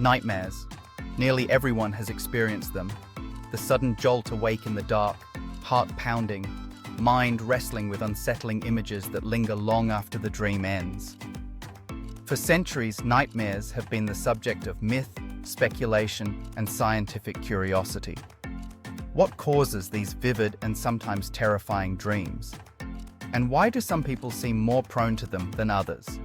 Nightmares. Nearly everyone has experienced them. The sudden jolt awake in the dark, heart pounding, mind wrestling with unsettling images that linger long after the dream ends. For centuries, nightmares have been the subject of myth, speculation, and scientific curiosity. What causes these vivid and sometimes terrifying dreams? And why do some people seem more prone to them than others?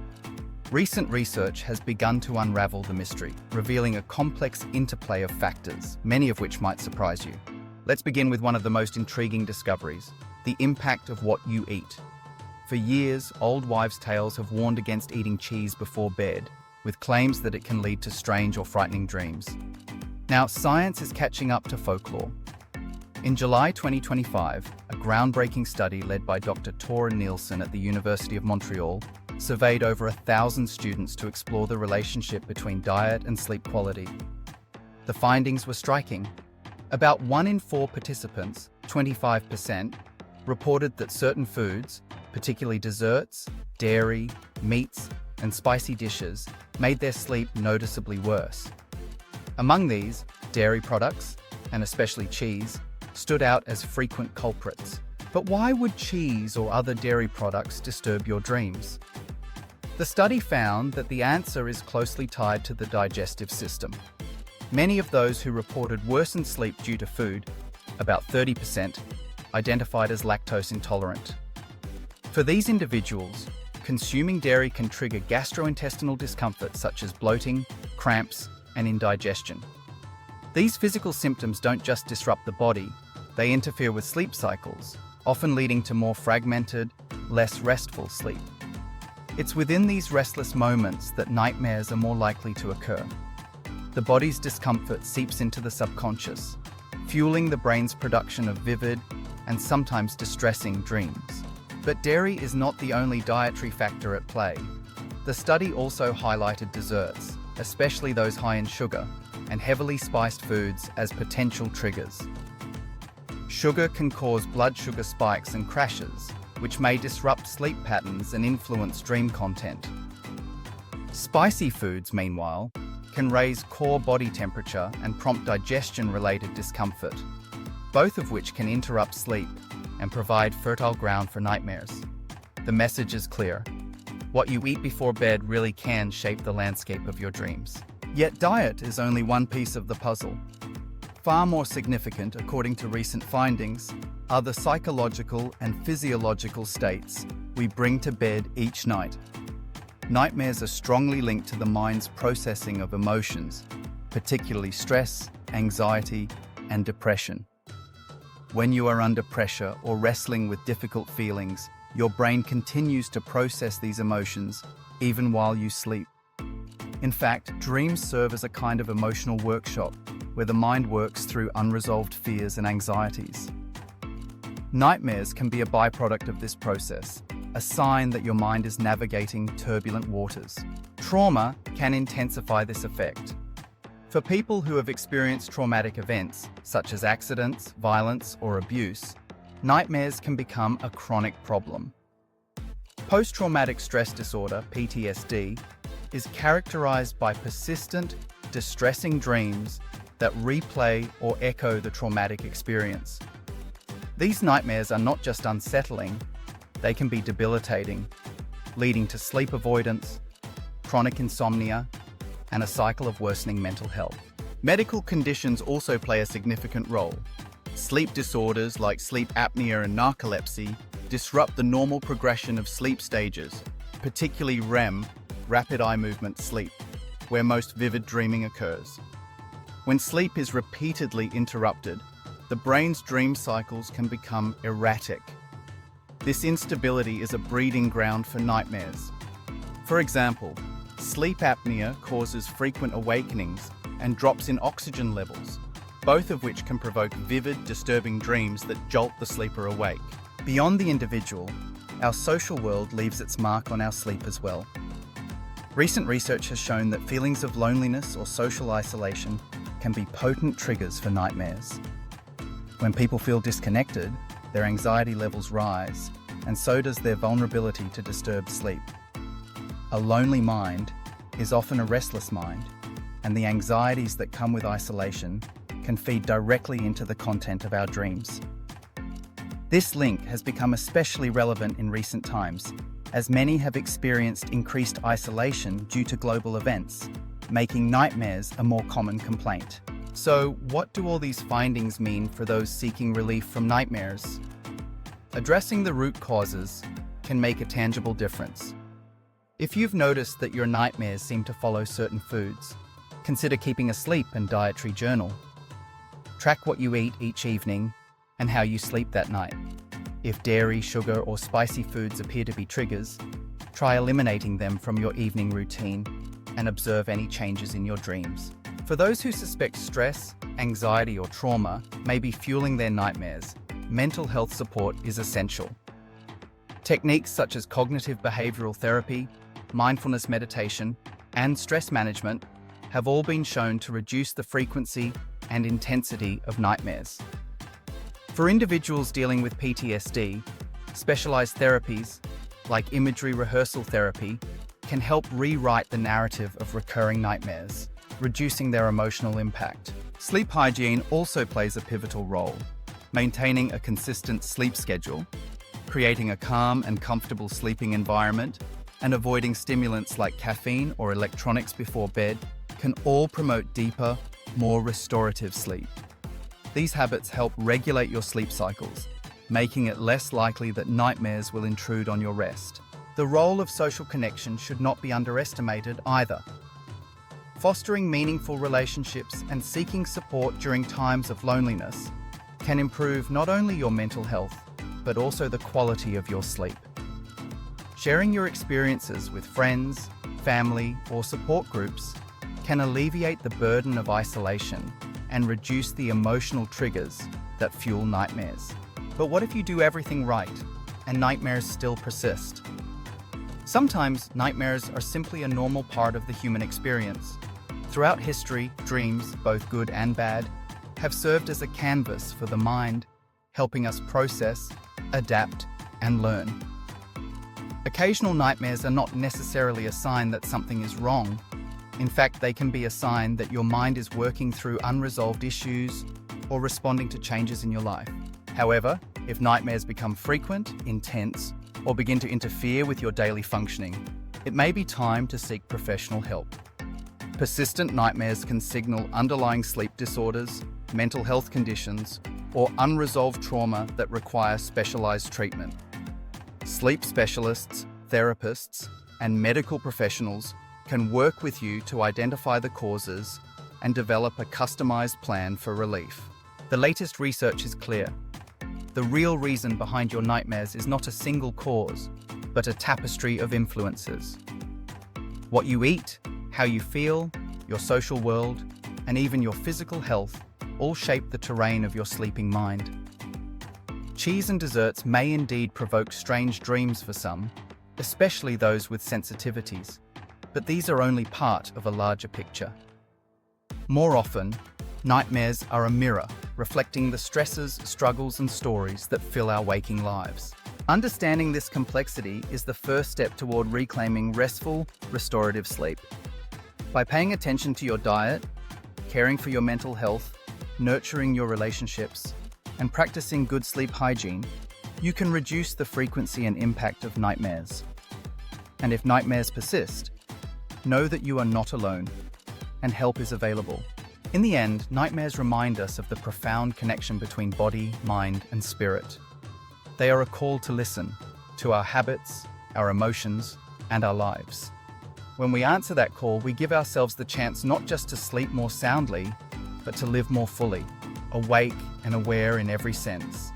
Recent research has begun to unravel the mystery, revealing a complex interplay of factors, many of which might surprise you. Let's begin with one of the most intriguing discoveries: the impact of what you eat. For years, old wives' tales have warned against eating cheese before bed, with claims that it can lead to strange or frightening dreams. Now, science is catching up to folklore. In July 2025, a groundbreaking study led by Dr. Tora Nielsen at the University of Montreal surveyed over 1,000 students to explore the relationship between diet and sleep quality. The findings were striking. About 1 in 4 participants, 25%, reported that certain foods, particularly desserts, dairy, meats, and spicy dishes, made their sleep noticeably worse. Among these, dairy products, and especially cheese, stood out as frequent culprits. But why would cheese or other dairy products disturb your dreams? The study found that the answer is closely tied to the digestive system. Many of those who reported worsened sleep due to food, about 30%, identified as lactose intolerant. For these individuals, consuming dairy can trigger gastrointestinal discomfort such as bloating, cramps, and indigestion. These physical symptoms don't just disrupt the body, they interfere with sleep cycles, often leading to more fragmented, less restful sleep. It's within these restless moments that nightmares are more likely to occur. The body's discomfort seeps into the subconscious, fueling the brain's production of vivid and sometimes distressing dreams. But dairy is not the only dietary factor at play. The study also highlighted desserts, especially those high in sugar, and heavily spiced foods as potential triggers. Sugar can cause blood sugar spikes and crashes, which may disrupt sleep patterns and influence dream content. Spicy foods, meanwhile, can raise core body temperature and prompt digestion-related discomfort, both of which can interrupt sleep and provide fertile ground for nightmares. The message is clear. What you eat before bed really can shape the landscape of your dreams. Yet diet is only one piece of the puzzle. Far more significant, according to recent findings, are the psychological and physiological states we bring to bed each night. Nightmares are strongly linked to the mind's processing of emotions, particularly stress, anxiety, and depression. When you are under pressure or wrestling with difficult feelings, your brain continues to process these emotions even while you sleep. In fact, dreams serve as a kind of emotional workshop where the mind works through unresolved fears and anxieties. Nightmares can be a byproduct of this process, a sign that your mind is navigating turbulent waters. Trauma can intensify this effect. For people who have experienced traumatic events, such as accidents, violence, or abuse, nightmares can become a chronic problem. Post-traumatic stress disorder, PTSD, is characterized by persistent, distressing dreams that replay or echo the traumatic experience. These nightmares are not just unsettling, they can be debilitating, leading to sleep avoidance, chronic insomnia, and a cycle of worsening mental health. Medical conditions also play a significant role. Sleep disorders like sleep apnea and narcolepsy disrupt the normal progression of sleep stages, particularly REM, rapid eye movement sleep, where most vivid dreaming occurs. When sleep is repeatedly interrupted, the brain's dream cycles can become erratic. This instability is a breeding ground for nightmares. For example, sleep apnea causes frequent awakenings and drops in oxygen levels, both of which can provoke vivid, disturbing dreams that jolt the sleeper awake. Beyond the individual, our social world leaves its mark on our sleep as well. Recent research has shown that feelings of loneliness or social isolation can be potent triggers for nightmares. When people feel disconnected, their anxiety levels rise, and so does their vulnerability to disturbed sleep. A lonely mind is often a restless mind, and the anxieties that come with isolation can feed directly into the content of our dreams. This link has become especially relevant in recent times, as many have experienced increased isolation due to global events, making nightmares a more common complaint. So, what do all these findings mean for those seeking relief from nightmares? Addressing the root causes can make a tangible difference. If you've noticed that your nightmares seem to follow certain foods, consider keeping a sleep and dietary journal. Track what you eat each evening and how you sleep that night. If dairy, sugar, or spicy foods appear to be triggers, try eliminating them from your evening routine and observe any changes in your dreams. For those who suspect stress, anxiety, or trauma may be fueling their nightmares, mental health support is essential. Techniques such as cognitive behavioral therapy, mindfulness meditation, and stress management have all been shown to reduce the frequency and intensity of nightmares. For individuals dealing with PTSD, specialized therapies, like imagery rehearsal therapy, can help rewrite the narrative of recurring nightmares, reducing their emotional impact. Sleep hygiene also plays a pivotal role, maintaining a consistent sleep schedule, creating a calm and comfortable sleeping environment, and avoiding stimulants like caffeine or electronics before bed can all promote deeper, more restorative sleep. These habits help regulate your sleep cycles, making it less likely that nightmares will intrude on your rest. The role of social connection should not be underestimated either. Fostering meaningful relationships and seeking support during times of loneliness can improve not only your mental health, but also the quality of your sleep. Sharing your experiences with friends, family, or support groups can alleviate the burden of isolation and reduce the emotional triggers that fuel nightmares. But what if you do everything right and nightmares still persist? Sometimes nightmares are simply a normal part of the human experience. Throughout history, dreams, both good and bad, have served as a canvas for the mind, helping us process, adapt, and learn. Occasional nightmares are not necessarily a sign that something is wrong. In fact, they can be a sign that your mind is working through unresolved issues or responding to changes in your life. However, if nightmares become frequent, intense, or begin to interfere with your daily functioning, it may be time to seek professional help. Persistent nightmares can signal underlying sleep disorders, mental health conditions, or unresolved trauma that require specialized treatment. Sleep specialists, therapists, and medical professionals can work with you to identify the causes and develop a customized plan for relief. The latest research is clear. The real reason behind your nightmares is not a single cause, but a tapestry of influences. What you eat, how you feel, your social world, and even your physical health all shape the terrain of your sleeping mind. Cheese and desserts may indeed provoke strange dreams for some, especially those with sensitivities, but these are only part of a larger picture. More often, nightmares are a mirror, reflecting the stresses, struggles, and stories that fill our waking lives. Understanding this complexity is the first step toward reclaiming restful, restorative sleep. By paying attention to your diet, caring for your mental health, nurturing your relationships, and practicing good sleep hygiene, you can reduce the frequency and impact of nightmares. And if nightmares persist, know that you are not alone, and help is available. In the end, nightmares remind us of the profound connection between body, mind, and spirit. They are a call to listen to our habits, our emotions, and our lives. When we answer that call, we give ourselves the chance not just to sleep more soundly, but to live more fully, awake and aware in every sense.